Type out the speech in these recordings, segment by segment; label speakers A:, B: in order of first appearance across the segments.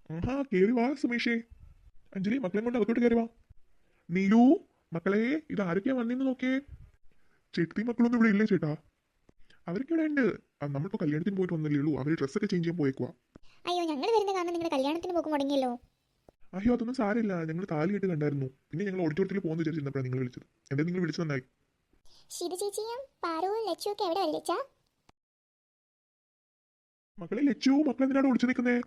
A: ആഹാ കേറി വാ സുമേഷേ. അഞ്ജലി മക്കളെ കൊണ്ട് അകത്തോട്ട് കയറി വാ. നീലു മക്കളെ, ഇത് ആരൊക്കെയാ വന്നിന്ന് നോക്കിയേ. ചേട്ടത്തി മക്കളൊന്നും ഇവിടെ ഇല്ലേ ചേട്ടാ? അവരൊക്കെ ഇവിടെ ഉണ്ട്. നമ്മളിപ്പോ കല്യാണത്തിന് പോയിട്ട് വന്നില്ലേ ഉള്ളൂ. അവര് ഡ്രസ്സൊക്കെ ചേഞ്ച് ചെയ്യാൻ പോയേക്കുവാ.
B: അയ്യോ, ഞങ്ങൾ വരുന്ന കാരണം നിങ്ങളുടെ കല്യാണത്തിന് പോക്ക് മുടങ്ങിയല്ലോ.
A: അയ്യോ അതൊന്നും സാരമില്ല, ഞങ്ങൾ താലി കെട്ട് കണ്ടായിരുന്നു. പിന്നെ ഞങ്ങൾ ഓഡിറ്റോറിയത്തിൽ പോകുന്ന വിചാരിച്ചിരുന്നപ്പോഴാണ് നിങ്ങൾ വിളിച്ചത്. എന്താ നിങ്ങൾ വിളിച്ചു നന്നായി.
B: ശീത ചേച്ചിയും പാറുവും ലച്ചുവും ഒക്കെ എവിടെ വിളിച്ചാ?
A: മക്കളെ ലച്ചു, മക്കളെ എന്തിനാണ് ഒളിച്ചു നിൽക്കുന്നേ?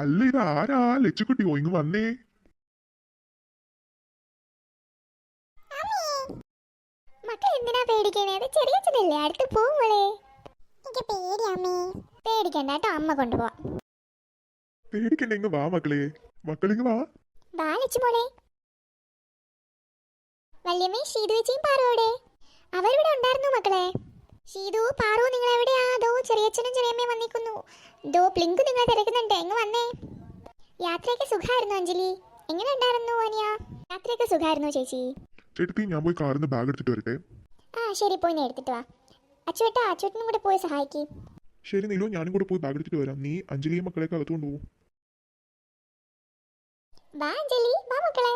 A: അല്ല ഇത് ആരാ? ലച്ചുക്കുട്ടിയോ? ഇങ്ങ് വന്നേ.
B: മക്കൾ എന്തിനാ പേടിക്കണേ? അത് ചെറിയ ചെറിയല്ലേ, അടുത്ത് പോവുകളെ. എനിക്ക് പേടിയാമേ. പേടിക്കണ്ട കേട്ടോ, അമ്മ കൊണ്ടുപോവാ.
A: പേടിക്കണ്ട, ഇങ്ങ് വാ മക്കളെ. മക്കളിങ്ങ് വാ.
B: വാ ലച്ചു മോളെ. വല്യമ്മേ, ഷീതു ചേച്ചിയും പാറുവിടെ? അവരിവിടെ ഉണ്ടായിരുന്നു മക്കളെ. ഷീതു, പാറു, നിങ്ങൾ എവിടെയാ? ദോ ചെറിയച്ഛനും ചെറിയമ്മയും വന്നിരിക്കുന്നു. ദോ പ്ലിങ്കു നിങ്ങളെ തിരക്കുന്നുണ്ട്, എങ്ങ് വന്നേ. യാത്രയൊക്കെ സുഖമായിരുന്നു അഞ്ജലി. എങ്ങനെ ഉണ്ടായിരുന്നു അനിയ? യാത്രയൊക്കെ സുഖമായിരുന്നു ചേച്ചി.
A: ചേട്ടത്തി ഞാൻ പോയി കാറിന്ന് ബാഗ് എടുത്തിട്ട് വരട്ടെ.
B: ആ ശരി, പോയി എടുത്തിട്ട് വാ. അച്ചുവേട്ടാ, അച്ചുവേട്ടനും കൂടെ പോയി സഹായിക്ക്.
A: ശരി നീലു, ഞാനും കൂടെ പോയി ബാഗ് എടുത്തിട്ട് വരാം. നീ അഞ്ജലിയും മക്കളെയൊക്കെ അകത്ത് കൊണ്ടുപോകും.
B: വാ അഞ്ജലി, വാ മക്കളെ.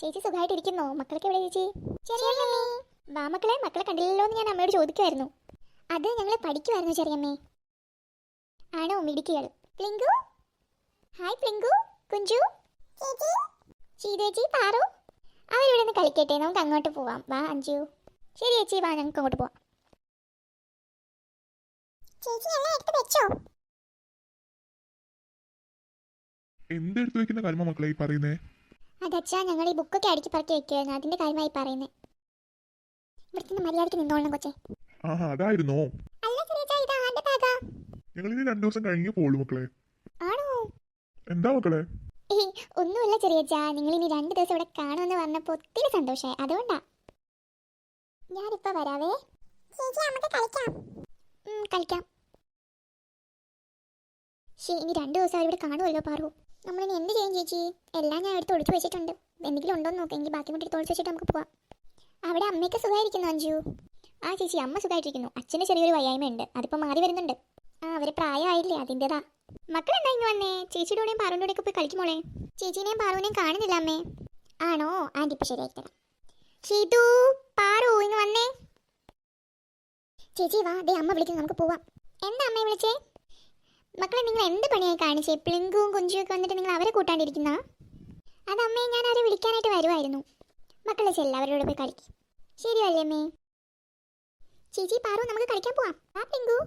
B: ചേച്ചി സുഖമായിട്ടിരിക്കുന്നോ? മക്കളൊക്കെ എവിടെ ചേച്ചി? ചെറിയമ്മേ. വാ മക്കളെ, മക്കളെ കണ്ടില്ലല്ലോ എന്ന് ഞാൻ അമ്മയോട് ചോദിക്കുമായിരുന്നു. അത് ഞങ്ങൾ പഠിക്കുമായിരുന്നു ചെറിയമ്മേ. ആണോ? മിടുക്കികൾ. പ്ലിങ്കു, ഹായ് പ്ലിങ്കു, കുഞ്ചു, ചീതേച്ചി, പാറു, അവരിവിടെ നിന്ന് കളിക്കട്ടെ, നമുക്ക് അങ്ങോട്ട് പോവാം. വാ അഞ്ജു. ശരി ചേച്ചി, വാ, ഞങ്ങൾക്ക് അങ്ങോട്ട് പോവാം. ചേച്ചി എല്ലാം എടുത്ത് വെച്ചോ?
A: എന്തെടുത്ത് വെക്കുന്ന കാര്യമാ മക്കളെ ഈ പറയുന്നേ?
B: അതച്ഛാ, ഞങ്ങൾ ഈ ബുക്കൊക്കെ അടുക്കി പറക്കി വെക്കുമായിരുന്നു, അതിന്റെ കാര്യമായി പറയുന്നത്. ഇവിടുത്തെ മര്യാദയ്ക്ക് നിന്നോളണം കൊച്ചേ.
A: ആഹാ അതായിരുന്നോ?
B: അല്ല ചെറിയച്ചാ, ഇത് ആരുടെ ബാഗാ?
A: ഞങ്ങളിനി 2 ദിവസം കഴിഞ്ഞേ പോളൂ മക്കളെ.
B: ആണോ?
A: എന്താ മക്കളെ?
B: ഒന്നുമില്ല ചെറിയച്ചാ, നിങ്ങൾ ഇനി 2 ദിവസം ഇവിടെ കാണുമെന്ന് പറഞ്ഞപ്പോ ഒത്തിരി സന്തോഷമായി, അതുകൊണ്ടാ. ഞാനിപ്പോ വരാവേ. ചേച്ചി നമുക്ക് കളിക്കാം. കളിക്കാം. ഇനി 2 ദിവസം അവരിവിടെ കാണുമല്ലോ പാറു. നമ്മളിനി എന്ത് ചെയ്യും ചേച്ചി? എല്ലാം ഞാൻ എടുത്ത് ഒളിച്ചു വെച്ചിട്ടുണ്ട്. എന്തെങ്കിലും ഉണ്ടോ എന്ന് നോക്കാം. എങ്കിൽ ബാക്കി കൂടി എടുത്ത് ഒളിച്ചു വെച്ചിട്ട് നമുക്ക് പോവാം. അവിടെ അമ്മയൊക്കെ സുഖമായിരിക്കുന്നു അഞ്ജു? ആ ചേച്ചി, അമ്മ സുഖമായിട്ടിരിക്കുന്നു. അച്ഛന് ചെറിയൊരു വയ്യായ്മയുണ്ട്, അതിപ്പോൾ മാറി വരുന്നുണ്ട്. ആ അവര് പ്രായമായില്ലേ, അതിൻ്റെതാ. മക്കളെന്താ ഇങ്ങ് വന്നേ? ചേച്ചിയുടെ കൂടെയും പാറുവിൻ്റെ കൂടെയൊക്കെ പോയി കളിക്കുമോളെ. ചേച്ചീനെയും പാറുവിനെയും കാണുന്നില്ല അമ്മേ. ആണോ? ആൻറ്റി ഇപ്പം ശരിയാക്കി തരാം. ഷീതു, പാറു, ഇങ്ങ് വന്നേ. ചേച്ചി വാ, ദേ അമ്മ വിളിക്കുന്നു, നമുക്ക് പോവാം. എന്താ അമ്മയെ വിളിച്ചേ? മക്കളെ, നിങ്ങൾ എന്ത് പണിയായി കാണിച്ചേ? പ്ലിങ്കുവും കുഞ്ചുമൊക്കെ വന്നിട്ട് നിങ്ങൾ അവരെ കൂട്ടാണ്ടിരിക്കുന്ന? അതമ്മയെ ഞാൻ അവരെ വിളിക്കാനായിട്ട് വരുമായിരുന്നു. മക്കളെ എല്ലാവരോട് പോയി കളിക്കും. ശരി അല്ലേ അമ്മേ? ചേച്ചി, പാറു, നമുക്ക് കളിക്കാൻ പോവാം. ആ പ്ലിങ്കു.